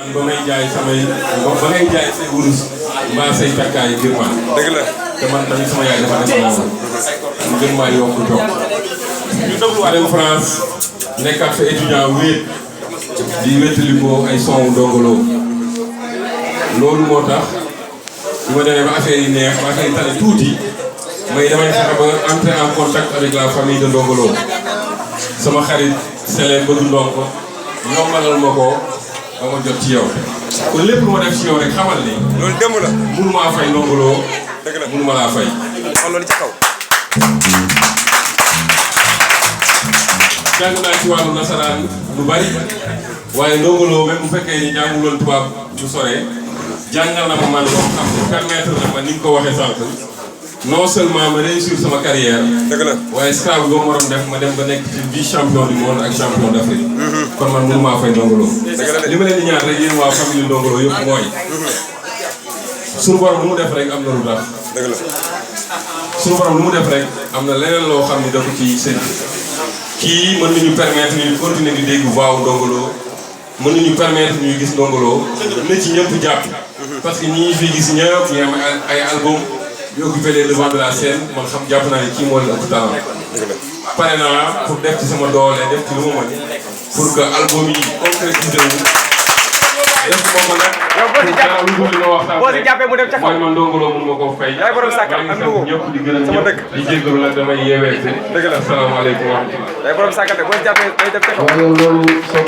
ba may jaay ba ngay jaay say wurus mbaa say takkaay ngir man. dëgg la te man tamit sama yaay dafa def moom mu gën maa yokk toog. ñu dem France nekkaat fa étudiant wéet di wétali ko ay son Ndongo Lo loolu moo tax bi ma demee ba affaire yi neex ba affaire yi tane tuuti damay fexe ba entrer en contact avec la famille de Ndongo Lo sama xarit Sele bëgg Ndongo yombalal ma ko ba ma jot ci yow kon lépp lu ma def ci yow rek xamal ni. loolu démb la. mënu maa fay Ndongo Lo. dëgg la mënu ma laa fay. wax loolu ca kaw. jàng naa ci wàllu nasaraan lu bari waaye Ndongo Lo même bu fekkee ni jànguloon tubaab bu sore jàngal na ma man loo xam ne permettre na ma ni nga ko waxee sànq non seulement ma réussir sama carrière. dëgg la waaye Scrabble boobu ma doon def ma dem ba nekk ci vice champion du monde ak champion d'Afrique. kon man mënu maa fay Ndongo Lo. li ma leen di ñaan rek yéen waa famille Ndongo Lo yëpp mooy. suñu borom lu mu def rek am na lu tax. dëgg la suñu borom lu mu def rek am na leneen loo xam ni da ko ciy séntu. kii mën nañu permettre ñu continuer di dégg voix Ndongo Lo mën nañu permettre ñuy gis Ndongo Lo na ci ñëpp jàpp. parce que ñi fi gis ñëpp ñu am ay album yu occupé les devants de la scène man xam jàpp naa ne kii moo leen ëpp talent. pare naa pour def ci sama doole def ci lu ma mën pour que album yi concrétisé wu. def ko ma nag. pour lu waxtaan boo si jàppee mu dem ca kaw mooy man Ndongo Lo mun ma koo fay. yaay borom sàkkal ak Ndongo ñëpp di gërëm sama dëkk di jéggalu nag damay yeewee. dëgg la asalaamaaleykum wa rahmatulah. yaay borom sàkkal de boo si jàppee day dem ca kaw.